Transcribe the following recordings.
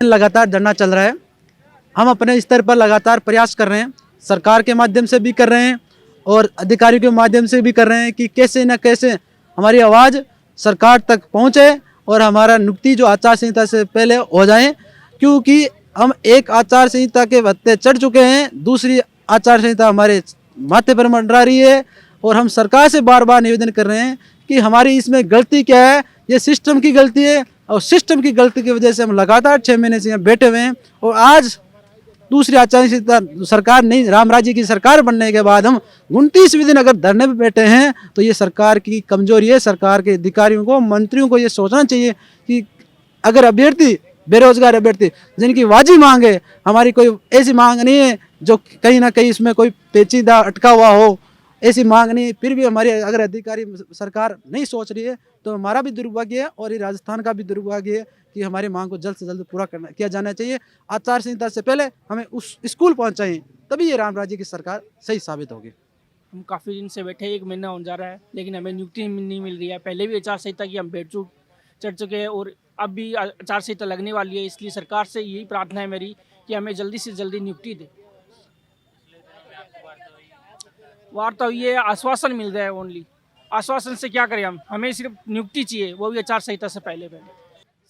लगातार धरना चल रहा है। हम अपने स्तर पर लगातार प्रयास कर रहे हैं, सरकार के माध्यम से भी कर रहे हैं और अधिकारियों के माध्यम से भी कर रहे हैं कि कैसे न कैसे हमारी आवाज़ सरकार तक पहुंचे और हमारा नियुक्ति जो आचार संहिता से पहले हो जाए, क्योंकि हम एक आचार संहिता के भत्ते चढ़ चुके हैं, दूसरी आचार संहिता हमारे माथे पर मंडरा रही है और हम सरकार से बार बार निवेदन कर रहे हैं कि हमारी इसमें गलती क्या है। ये सिस्टम की गलती है और सिस्टम की गलती की वजह से हम लगातार 6 महीने से यहाँ बैठे हुए हैं और आज दूसरी आचार संहिता सरकार नहीं, राम राज्य की सरकार बनने के बाद हम 29वें दिन अगर धरने पर बैठे हैं तो ये सरकार की कमजोरी है। सरकार के अधिकारियों को, मंत्रियों को ये सोचना चाहिए कि अगर अभ्यर्थी, बेरोजगार अभ्यर्थी जिनकी वाजिब मांग है, हमारी कोई ऐसी मांग नहीं है जो कहीं ना कहीं इसमें कोई पेचीदा अटका हुआ हो, ऐसी मांग नहीं, फिर भी हमारे अगर अधिकारी सरकार नहीं सोच रही है तो हमारा भी दुर्भाग्य है और ये राजस्थान का भी दुर्भाग्य है कि हमारी मांग को जल्द से जल्द पूरा किया जाना चाहिए। आचार संहिता से पहले हमें उस स्कूल पहुंचाएं, तभी ये राम राज्य की सरकार सही साबित होगी। हम काफ़ी दिन से बैठे, 1 महीना होने जा रहा है, लेकिन हमें नियुक्ति नहीं मिल रही है। पहले भी आचार संहिता की हम चढ़ चुके हैं और अब भी आचार संहिता लगने वाली है, इसलिए सरकार से यही प्रार्थना है मेरी कि हमें जल्दी से जल्दी नियुक्ति दे। वार्ता हुई है, आश्वासन मिल रहा है ओनली। आश्वासन से क्या करें हम, हमें सिर्फ नियुक्ति चाहिए, वो भी आचार संहिता से पहले।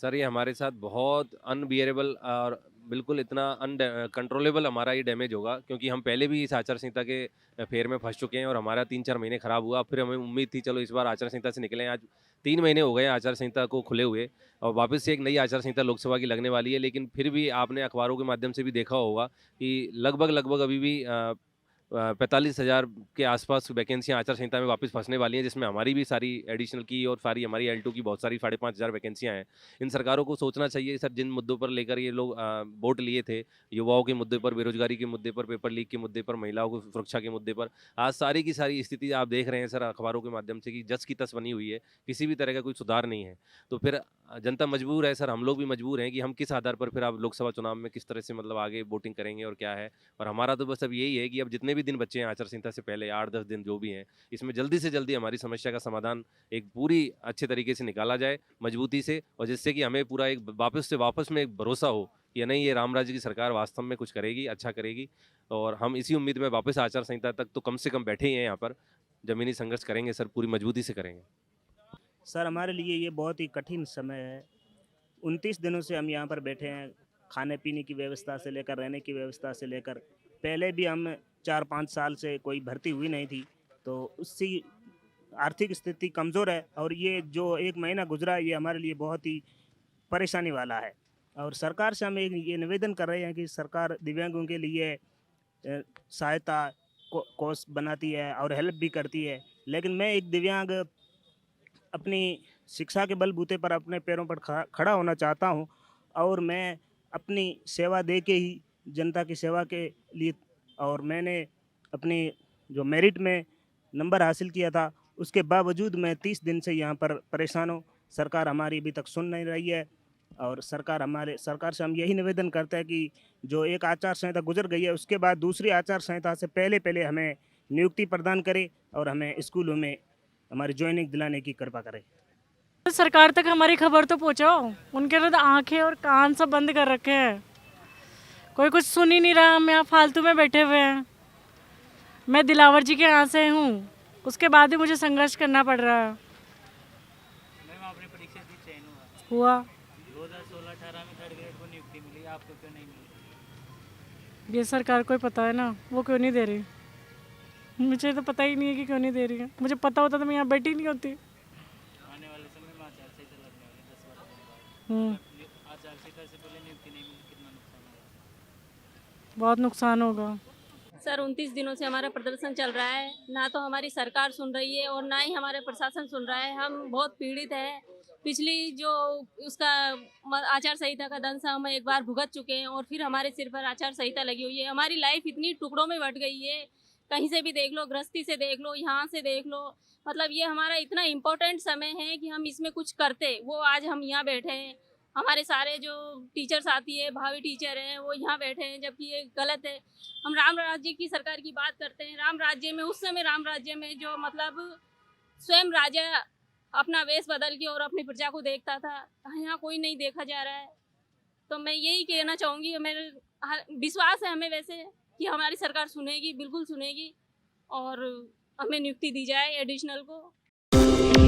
सर ये हमारे साथ बहुत अनबियरेबल और बिल्कुल इतना अनकंट्रोलेबल हमारा ये डैमेज होगा, क्योंकि हम पहले भी इस आचार संहिता के फेर में फंस चुके हैं और हमारा 3-4 महीने खराब हुआ। फिर हमें उम्मीद थी चलो इस बार आचार संहिता से निकलें। आज 3 महीने हो गए आचार संहिता को खुले हुए और वापस से एक नई आचार संहिता लोकसभा की लगने वाली है। लेकिन फिर भी आपने अखबारों के माध्यम से भी देखा होगा कि लगभग अभी भी 45,000 के आसपास वैकेंसियाँ आचार संहिता में वापस फंसने वाली हैं, जिसमें हमारी भी सारी एडिशनल की और सारी हमारी L2 की बहुत सारी 5,500 वैकेंसियाँ हैं। इन सरकारों को सोचना चाहिए सर, जिन मुद्दों पर लेकर ये लोग वोट लिए थे, युवाओं के मुद्दे पर, बेरोजगारी के मुद्दे पर, पेपर लीक के मुद्दे पर, महिलाओं की सुरक्षा के मुद्दे पर, आज सारी की सारी स्थिति आप देख रहे हैं सर अखबारों के माध्यम से कि जस की तस बनी हुई है, किसी भी तरह का कोई सुधार नहीं है। तो फिर जनता मजबूर है सर, हम लोग भी मजबूर हैं कि हम किस आधार पर फिर आप लोकसभा चुनाव में किस तरह से मतलब आगे वोटिंग करेंगे और क्या है। और हमारा तो बस अब यही है कि अब जितने भी दिन बचे हैं आचार संहिता से पहले, 8-10 दिन जो भी हैं, इसमें जल्दी से जल्दी हमारी समस्या का समाधान एक पूरी अच्छे तरीके से निकाला जाए मजबूती से, और जिससे कि हमें पूरा एक वापस में एक भरोसा हो कि नहीं ये राम राज्य की सरकार वास्तव में कुछ करेगी, अच्छा करेगी। और हम इसी उम्मीद में वापस आचार संहिता तक तो कम से कम बैठे ही हैं, यहाँ पर जमीनी संघर्ष करेंगे सर, पूरी मजबूती से करेंगे। सर हमारे लिए ये बहुत ही कठिन समय है। 29 दिनों से हम यहाँ पर बैठे हैं, खाने पीने की व्यवस्था से लेकर रहने की व्यवस्था से लेकर। पहले भी हम 4-5 साल से कोई भर्ती हुई नहीं थी, तो उसकी आर्थिक स्थिति कमज़ोर है और ये जो 1 महीना गुजरा है ये हमारे लिए बहुत ही परेशानी वाला है। और सरकार से हम ये निवेदन कर रहे हैं कि सरकार दिव्यांगों के लिए सहायता कोष बनाती है और हेल्प भी करती है, लेकिन मैं एक दिव्यांग अपनी शिक्षा के बलबूते पर अपने पैरों पर खड़ा होना चाहता हूं और मैं अपनी सेवा दे के ही जनता की सेवा के लिए, और मैंने अपनी जो मेरिट में नंबर हासिल किया था उसके बावजूद मैं 30 दिन से यहाँ पर परेशान हूँ। सरकार हमारी अभी तक सुन नहीं रही है और सरकार से हम यही निवेदन करते हैं कि जो एक आचार संहिता गुजर गई है उसके बाद दूसरी आचार संहिता से पहले हमें नियुक्ति प्रदान करे और हमें स्कूलों में हमारी ज्वाइनिंग दिलाने की कृपा करें। तो सरकार तक हमारी खबर तो पहुंचाओ, उनके तो आंखें और कान सब बंद कर रखे हैं, कोई कुछ सुन ही नहीं रहा। हम यहाँ फालतू में बैठे हुए हैं। मैं दिलावर जी के यहाँ से हूँ, उसके बाद ही मुझे संघर्ष करना पड़ रहा है। मैम आपने परीक्षा दी, चयन हुआ 2016-18 में 3rd ग्रेड को नियुक्ति मिली, आपको क्यों नहीं मिली? ये सरकार को ही पता है ना, वो क्यों नहीं दे रही। मुझे तो पता ही नहीं है कि क्यों नहीं दे रही है। मुझे पता होता तो मैं यहाँ बैठी नहीं होती। आने वाले समय में आचार संहिता लगने वाली 10 दिन बाद, आचार संहिता से पहले नियुक्ति नहीं मिली, कितना नुकसान होगा? बहुत नुकसान होगा सर। 29 दिनों से हमारा प्रदर्शन चल रहा है, ना तो हमारी सरकार सुन रही है और ना ही हमारे प्रशासन सुन रहा है। हम बहुत पीड़ित हैं। पिछली जो उसका आचार संहिता का दंश हम एक बार भुगत चुके हैं और फिर हमारे सिर पर आचार संहिता लगी हुई है। हमारी लाइफ इतनी टुकड़ों में बट गई है, कहीं से भी देख लो, गृहस्थी से देख लो, यहाँ से देख लो। मतलब ये हमारा इतना इम्पोर्टेंट समय है कि हम इसमें कुछ करते, वो आज हम यहाँ बैठे हैं। हमारे सारे जो टीचर साथी है, भावी टीचर हैं, वो यहाँ बैठे हैं, जबकि ये गलत है। हम राम राज्य की सरकार की बात करते हैं। राम राज्य में उस समय राम राज्य में जो मतलब स्वयं राजा अपना वेश बदल के और अपनी प्रजा को देखता था, यहाँ कोई नहीं देखा जा रहा है। तो मैं यही कहना चाहूँगी, हमें विश्वास है हमें वैसे कि हमारी सरकार सुनेगी, बिल्कुल सुनेगी और हमें नियुक्ति दी जाए एडिशनल को।